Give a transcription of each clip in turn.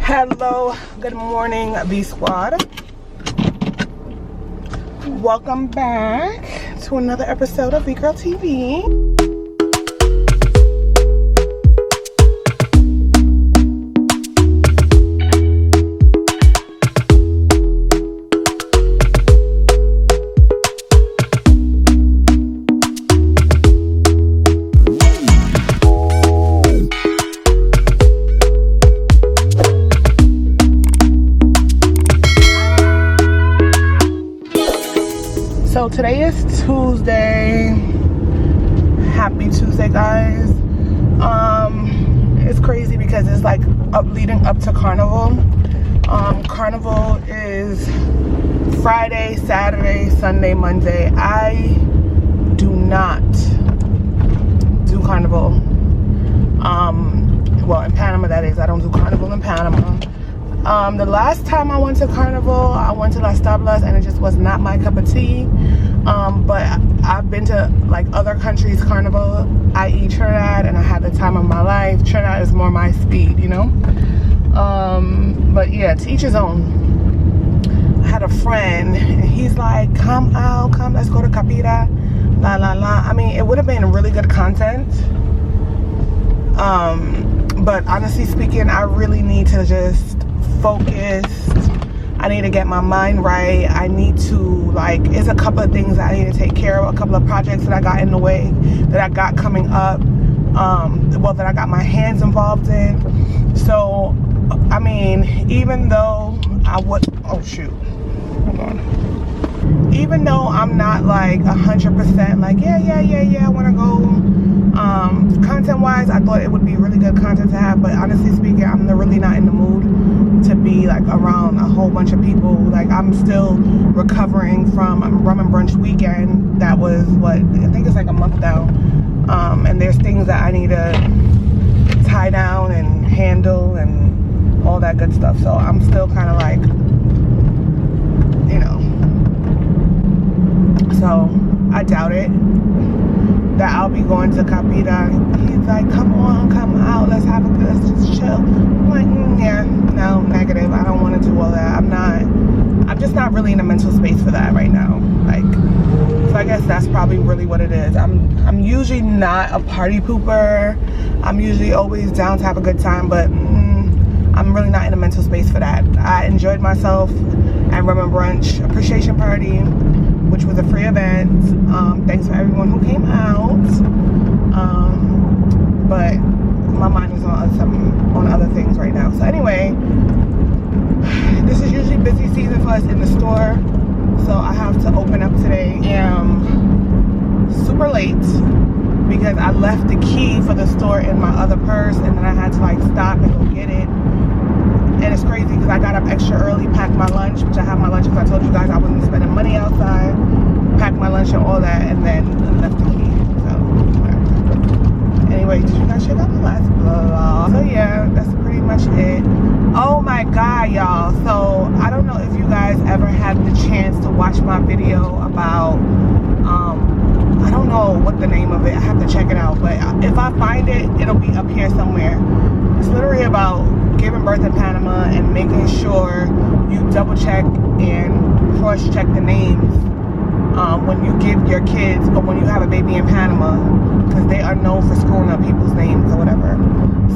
Hello, good morning, V Squad. Welcome back to another episode of VGirlTV. So today is Tuesday. Happy Tuesday, guys. It's crazy because it's like leading up to Carnival. Carnival is Friday, Saturday, Sunday, Monday. I do not do Carnival. Well, in Panama, that is. I don't do Carnival in Panama. The last time I went to Carnival, I went to Las Tablas, and it just was not my cup of tea. But I've been to like other countries' Carnival, i.e. Trinidad, and I had the time of my life. Trinidad is more my speed, you know. But yeah, to each his own. I had a friend, and he's like, come out, come, let's go to Capita, la la la. I mean, it would have been really good content. But honestly speaking, I really need to just focus. I need to get my mind right. I need to, like, it's a couple of things that I need to take care of, a couple of projects that I got in the way, that I got coming up, well, that I got my hands involved in. So, I mean, even though I would, oh shoot, hold on. Even though I'm not like 100% like, yeah, I want to go, content-wise, I thought it would be really good content to have, but honestly speaking, I'm really not in the mood to be like around a whole bunch of people. Like, I'm still recovering from rum and brunch weekend. That was what, I think it's like a month down. And there's things that I need to tie down and handle and all that good stuff. So I'm still kind of like, you know, so I doubt it that I'll be going to Capita. He's like, come on, come out, let's have a good, let's just chill. I'm like, yeah, no, negative. I don't want to do all that. I'm just not really in a mental space for that right now. Like, so I guess that's probably really what it is. I'm usually not a party pooper. I'm usually always down to have a good time, but I'm really not in a mental space for that. I enjoyed myself at Rum and Brunch Appreciation Party, which was a free event. Thanks for everyone who came out. But my mind is on other things right now. So anyway, this is usually busy season for us in the store. So I have to open up today. Super late because I left the key for the store in my other purse, and then I had to like stop and go get it. And it's crazy because I got up extra early, packed my lunch, which I have my lunch because I told you guys I wasn't spending money outside. Packed my lunch and all that, and then left the key. So, whatever. Anyway, did you guys check out the last vlog? So yeah, that's pretty much it. Oh my god, y'all. So, I don't know if you guys ever had the chance to watch my video about, I don't know what the name of it. I have to check it out. But if I find it, it'll be up here somewhere. It's literally about giving birth in Panama and making sure you double check and cross check the names when you give your kids or when you have a baby in Panama, because they are known for screwing up people's names or whatever.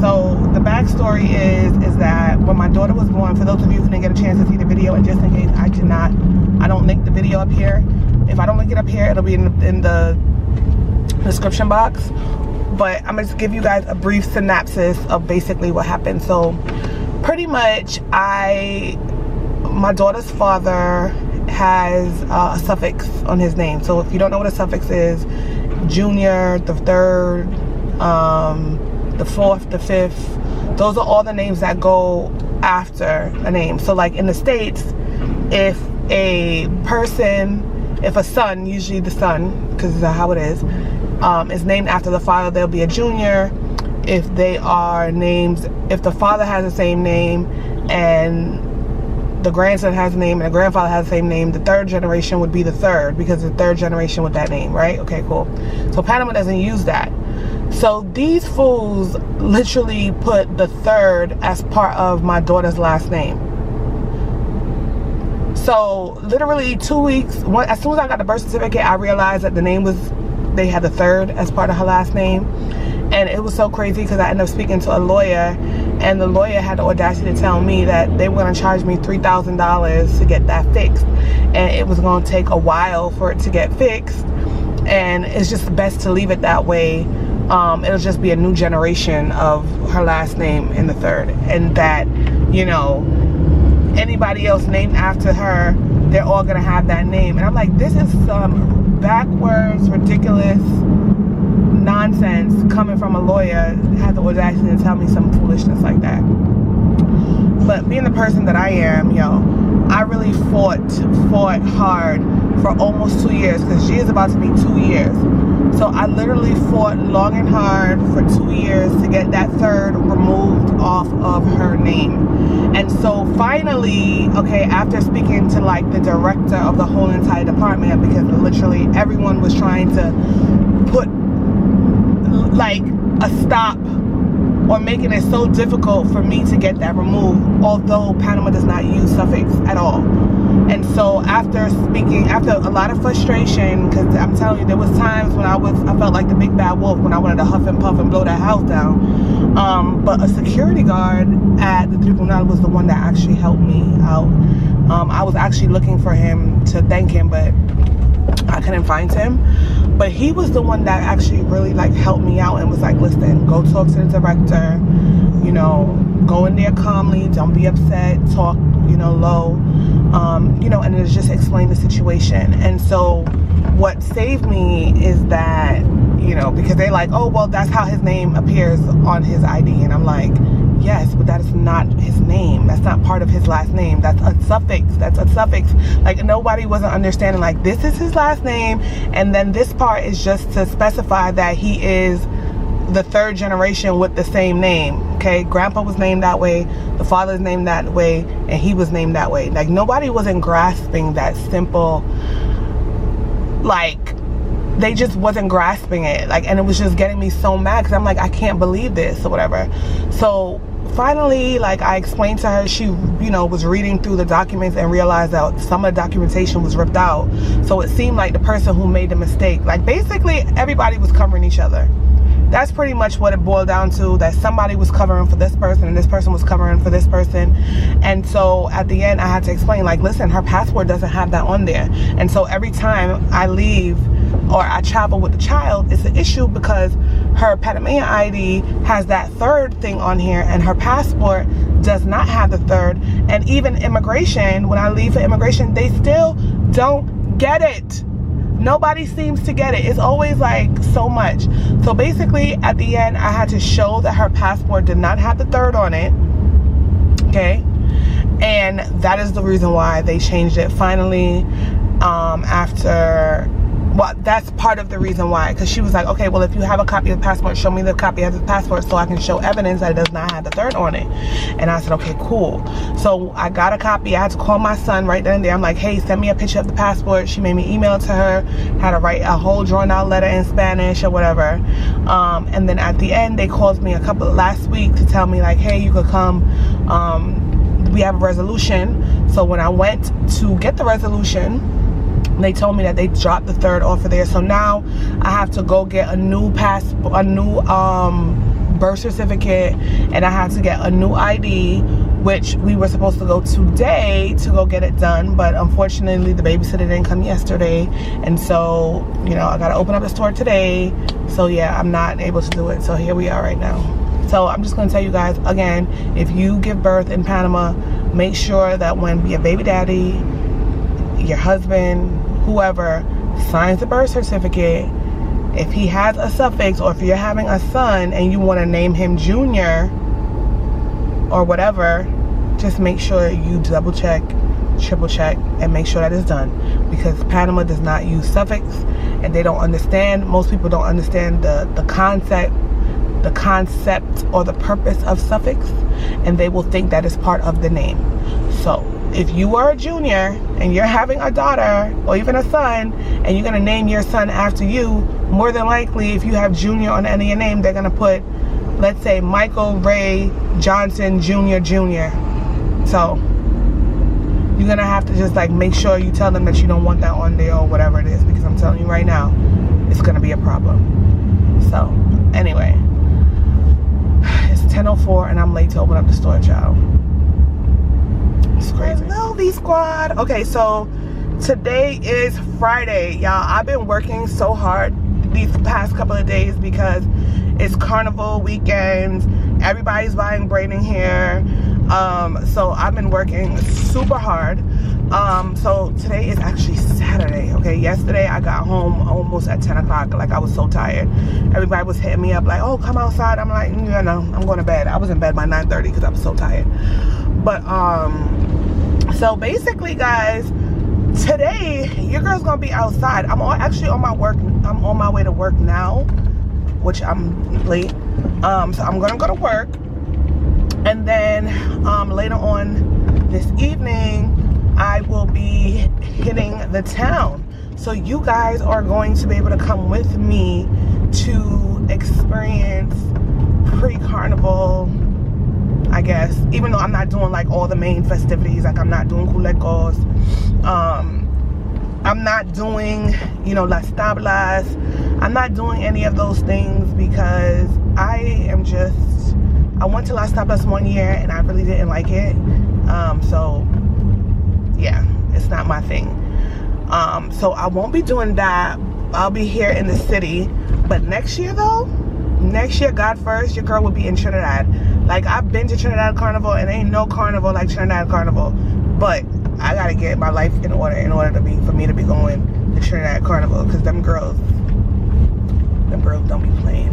So the backstory is that when my daughter was born, for those of you who didn't get a chance to see the video, and just in case I don't link the video up here. If I don't link it up here, it'll be in the description box. But I'm gonna just give you guys a brief synopsis of basically what happened. So pretty much my daughter's father has a suffix on his name. So if you don't know what a suffix is, junior, the third, the fourth, the fifth, those are all the names that go after a name. So like in the States, if a son, usually the son, because that's how it is named after the father, there'll be a junior. If the father has the same name and the grandson has a name and the grandfather has the same name, the third generation would be the third, because the third generation with that name, right? Okay, cool. So Panama doesn't use that. So these fools literally put the third as part of my daughter's last name. So literally 2 weeks, as soon as I got the birth certificate, I realized that the name was, they had the third as part of her last name. And it was so crazy because I ended up speaking to a lawyer, and the lawyer had the audacity to tell me that they were going to charge me $3,000 to get that fixed, and it was going to take a while for it to get fixed, and it's just best to leave it that way. It'll just be a new generation of her last name in the third, and that, you know, anybody else named after her, they're all going to have that name. And I'm like, this is some backwards, ridiculous nonsense coming from a lawyer. Had the audacity to tell me some foolishness like that. But being the person that I am, yo, I really fought hard for almost 2 years, because she is about to be 2 years. So I literally fought long and hard for 2 years to get that third removed off of her name. And so finally, okay, after speaking to like the director of the whole entire department, because literally everyone was trying to put like a stop or making it so difficult for me to get that removed, although Panama does not use suffix at all. And so after a lot of frustration, because I'm telling you, there was times when I felt like the big bad wolf, when I wanted to huff and puff and blow that house down. But a security guard at the tribunal was the one that actually helped me out. I was actually looking for him to thank him, but I couldn't find him. But he was the one that actually really like helped me out and was like, listen, go talk to the director, you know, go in there calmly, don't be upset, talk, you know, low, you know, and it just explained the situation. And so what saved me is that, you know, because they like, oh, well, that's how his name appears on his ID. And I'm like, yes, but that is not his name. That's not part of his last name. That's a suffix. That's a suffix. Like, nobody wasn't understanding, like, this is his last name, and then this part is just to specify that he is the third generation with the same name. Okay, grandpa was named that way, the father's named that way, and he was named that way. Like, nobody wasn't grasping that simple, like, they just wasn't grasping it. Like, and it was just getting me so mad, because I'm like, I can't believe this or whatever. So finally, like, I explained to her, she, you know, was reading through the documents and realized that some of the documentation was ripped out. So it seemed like the person who made the mistake, like, basically everybody was covering each other. That's pretty much what it boiled down to, that somebody was covering for this person and this person was covering for this person. And so at the end, I had to explain, like, listen, her passport doesn't have that on there. And so every time I leave or I travel with the child, it's an issue, because her Panamanian ID has that third thing on here and her passport does not have the third. And even immigration, when I leave for immigration, they still don't get it. Nobody seems to get it. It's always like so much. So basically at the end, I had to show that her passport did not have the third on it. Okay. And that is the reason why they changed it finally, after, well, that's part of the reason why, because she was like, okay, well, if you have a copy of the passport, show me the copy of the passport so I can show evidence that it does not have the third on it. And I said, okay, cool. So I got a copy. I had to call my son right then and there. I'm like, hey, send me a picture of the passport. She made me email it to her, had to write a whole drawn out letter in Spanish or whatever. And then at the end, they called me last week to tell me, like, hey, you could come, we have a resolution. So when I went to get the resolution, they told me that they dropped the third off of there. So now I have to go get a new passport, a new birth certificate, and I have to get a new ID, which we were supposed to go today to go get it done, but unfortunately the babysitter didn't come yesterday, and so, you know, I gotta open up the store today. So yeah, I'm not able to do it. So here we are right now. So I'm just gonna tell you guys again, if you give birth in Panama, make sure that when your baby daddy, your husband, whoever signs the birth certificate, if he has a suffix, or if you're having a son and you want to name him Junior or whatever, just make sure you double check, triple check, and make sure that it's done, because Panama does not use suffix, and they don't understand, most people don't understand the concept or the purpose of suffix, and they will think that it's part of the name. So if you are a junior and you're having a daughter or even a son and you're gonna name your son after you, more than likely if you have junior on the end of your name, they're gonna put, let's say, Michael Ray Johnson Jr. So you're gonna have to just like make sure you tell them that you don't want that on there or whatever it is, because I'm telling you right now, it's gonna be a problem. So anyway, it's 10:04 and I'm late to open up the store, child. It's crazy. Hello, V Squad. Okay, so today is Friday, y'all. I've been working so hard these past couple of days because it's Carnival weekend. Everybody's buying braiding hair. So I've been working super hard. So today is actually Saturday, okay? Yesterday I got home almost at 10 o'clock. Like, I was so tired. Everybody was hitting me up like, oh, come outside. I'm like, yeah, no, I'm going to bed. I was in bed by 9:30 because I was so tired. But, so basically, guys, today your girl's gonna be outside. I'm actually on my way to work now, which I'm late. So I'm gonna go to work, and then later on this evening I will be hitting the town. So you guys are going to be able to come with me to experience pre-carnival, I guess, even though I'm not doing like all the main festivities. Like, I'm not doing culecos, I'm not doing, you know, las tablas. I'm not doing any of those things because I went to las tablas one year and I really didn't like it. So yeah, it's not my thing. So I won't be doing that. I'll be here in the city. But next year though, God first, your girl will be in Trinidad. Like, I've been to Trinidad Carnival and ain't no carnival like Trinidad Carnival. But I gotta get my life in order for me to be going to Trinidad Carnival, because them girls don't be playing.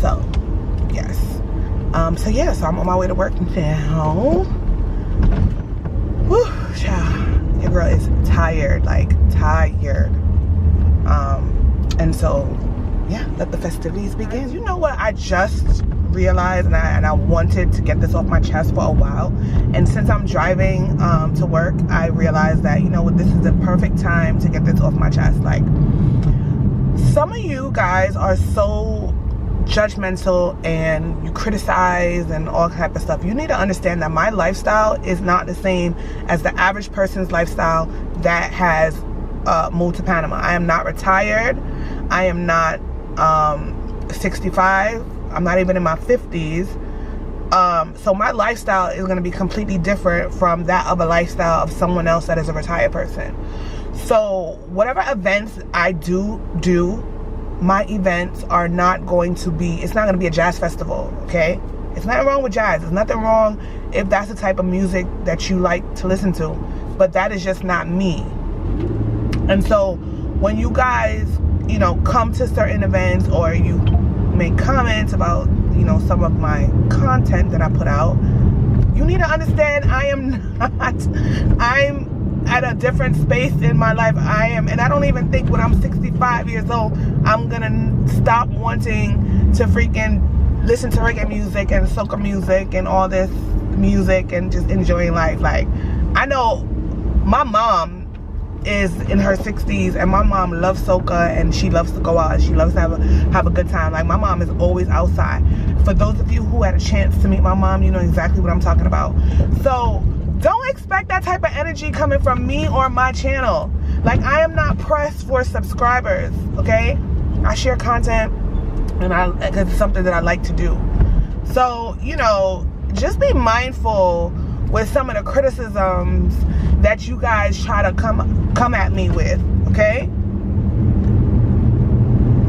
So yes. So yeah, so I'm on my way to work now. Whew, child. Your girl is tired, like tired. And so yeah, let the festivities begin. You know what I just realized, and I wanted to get this off my chest for a while, and since I'm driving to work, I realized that, you know what, this is the perfect time to get this off my chest. Like, some of you guys are so judgmental and you criticize and all type of stuff. You need to understand that my lifestyle is not the same as the average person's lifestyle that has moved to Panama. I am not retired. I am not 65. I'm not even in my 50s. So my lifestyle is going to be completely different from that of a lifestyle of someone else that is a retired person. So whatever events I do, my events are not going to be, it's not going to be a jazz festival, okay? It's nothing wrong with jazz. There's nothing wrong if that's the type of music that you like to listen to. But that is just not me. And so when you guys, you know, come to certain events or you make comments about, you know, some of my content that I put out, you need to understand I'm at a different space in my life. And I don't even think when I'm 65 years old, I'm gonna stop wanting to freaking listen to reggae music and soca music and all this music and just enjoying life. Like, I know my mom is in her 60s and my mom loves soca and she loves to go out and she loves to have a good time. Like, my mom is always outside. For those of you who had a chance to meet my mom, you know exactly what I'm talking about. So don't expect that type of energy coming from me or my channel. Like, I am not pressed for subscribers, okay? I share content and because it's something that I like to do. So, you know, just be mindful with some of the criticisms that you guys try to come at me with, okay?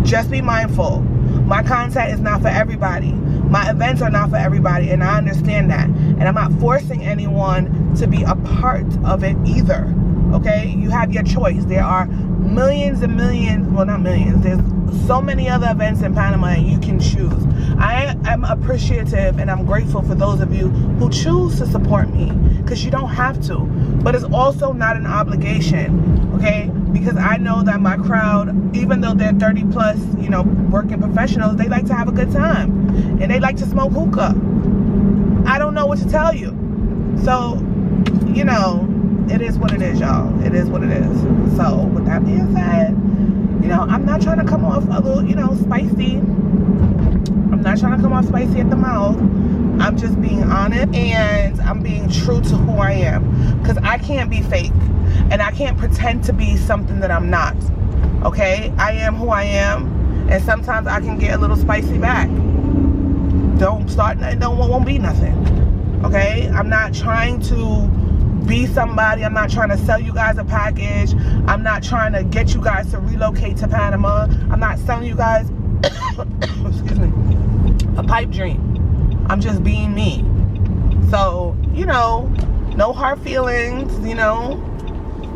Just be mindful. My content is not for everybody. My events are not for everybody, and I understand that. And I'm not forcing anyone to be a part of it either, okay? You have your choice. There are millions and millions, well, not millions, there's so many other events in Panama and you can choose. I am appreciative and I'm grateful for those of you who choose to support me, because you don't have to, but it's also not an obligation, okay? Because I know that my crowd, even though they're 30 plus, you know, working professionals, they like to have a good time and they like to smoke hookah. I don't know what to tell you. So, you know, it is what it is, y'all. It is what it is. So with that being said, you know, I'm not trying to come off a little, you know, spicy. I'm not trying to come off spicy at the mouth. I'm just being honest, and I'm being true to who I am, because I can't be fake, and I can't pretend to be something that I'm not. Okay, I am who I am, and sometimes I can get a little spicy back. Won't be nothing. Okay, I'm not trying to be somebody. I'm not trying to sell you guys a package. I'm not trying to get you guys to relocate to Panama. I'm not selling you guys excuse me, a pipe dream. I'm just being me. So, you know, no hard feelings, you know,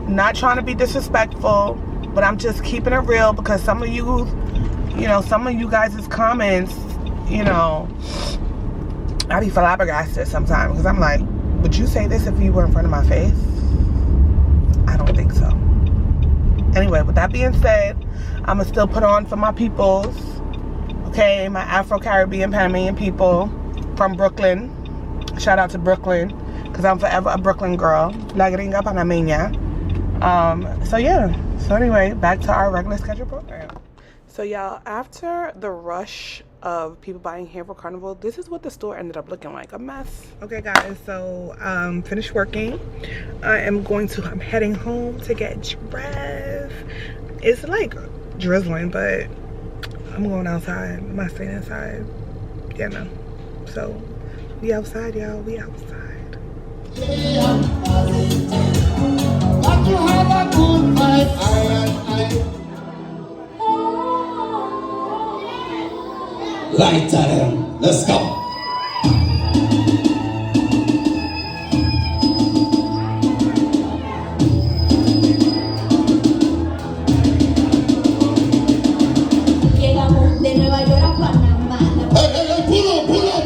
not trying to be disrespectful, but I'm just keeping it real, because some of you, you know, some of you guys' comments, you know, I be flabbergasted sometimes, because I'm like, would you say this if you were in front of my face? I don't think so. Anyway, with that being said, I'm going to still put on for my peoples, okay, my Afro-Caribbean Panamanian people from Brooklyn. Shout out to Brooklyn, because I'm forever a Brooklyn girl. La gringa panameña. So yeah, so anyway, back to our regular schedule program. So y'all, after the rush of people buying hair for Carnival, this is what the store ended up looking like. A mess. Okay guys, so finished working. I'm heading home to get dressed. It's like drizzling, but I'm going outside. I'm not staying inside. Yeah, no. So we outside, y'all. We outside. Like you have a good night. Lighter, let's go. Llegamos de Nueva York a Panamá. Pull up.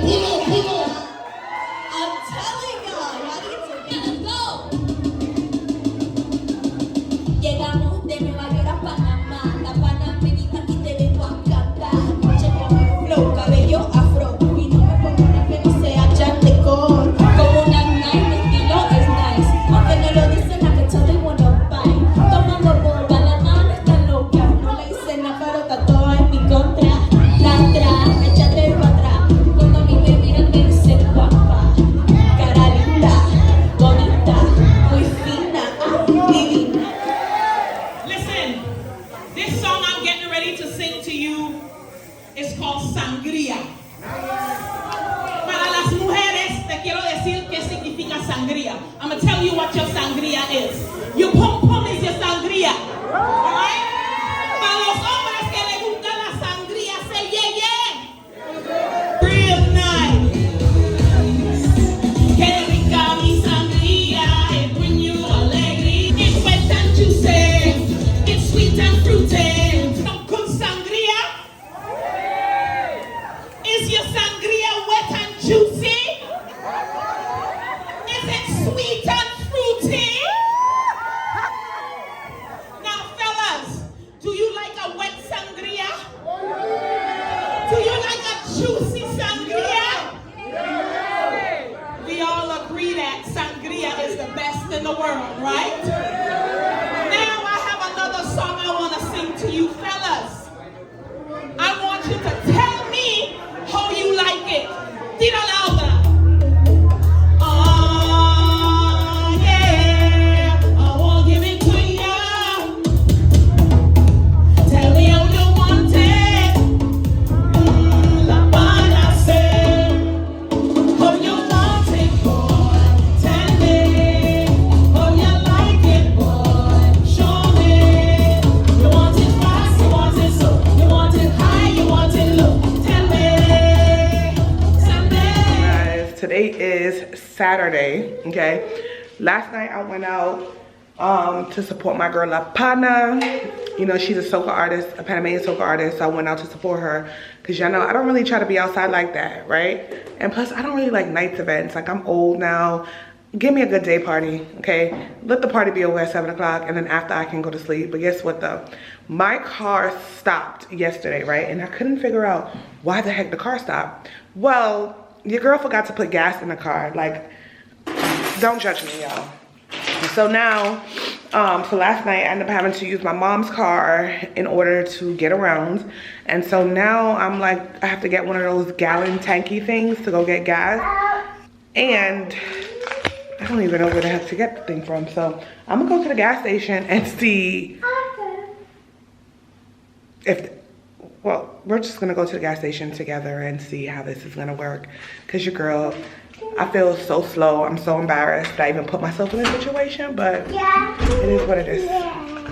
I'm telling y'all need to go. Llegamos de Nueva York a Panamá. La panameñita aquí te vengo a cantar. Checo mi flow, cabello afro. Y no me pongo una que no sea Jack de Cor. Como una night, mi estilo es nice. Aunque no lo dicen, I can tell they wanna buy. Tomando boba, la mano está loca. No le hice nada, pero está todo en mi contra. Lastra, échate para atrás. Cuando a mí me miran me dicen guapa. Cara linda, bonita, muy fina, divina. Listen, this song I'm getting ready to sing to you is called Sangría. Para las mujeres, te quiero decir qué significa sangría. I'm going to tell you what your sangría is. Your pom-pom is your sangría. Alright? Para los hombres que les gusta la sangría, say yeah, yeah. Real nice. Qué rica mi sangría, it bring you alegría. It's wet and juicy, it's sweet and fruity. Some good sangría. Is your sangría wet and juicy? Is it sweet and fruity? Now fellas, do you like a wet sangría? Do you like a juicy sangría? We all agree that sangría is the best in the world, right? Now I have another song I want to sing to you fellas. I want you to tell me how you like it. Tira la otra. Oh, yeah. I won't give it to ya. Tell me how you want it. La pana say. How you want it, boy. Tell me how you like it, boy. Show me. You want it fast, you want it slow. You want it high, you want it low. Tell me. Guys, today is Saturday, okay? Last night I went out to support my girl La Pana. You know, she's a soca artist, a Panamanian soca artist, so I went out to support her, because y'all know I don't really try to be outside like that, right? And plus I don't really like nights events. Like, I'm old now. Give me a good day party, okay? Let the party be over at 7 o'clock, and then after I can go to sleep. But guess what though? My car stopped yesterday, right? And I couldn't figure out why the heck the car stopped. Well, your girl forgot to put gas in the car. Like, don't judge me, y'all. So now, so last night I ended up having to use my mom's car in order to get around. And so now I'm like, I have to get one of those gallon tanky things to go get gas. And I don't even know where the heck to get the thing from. So I'm gonna go to the gas station and see if, well, we're just gonna go to the gas station together and see how this is gonna work. Cause your girl, I feel so slow. I'm so embarrassed that I even put myself in this situation, but it is what it is.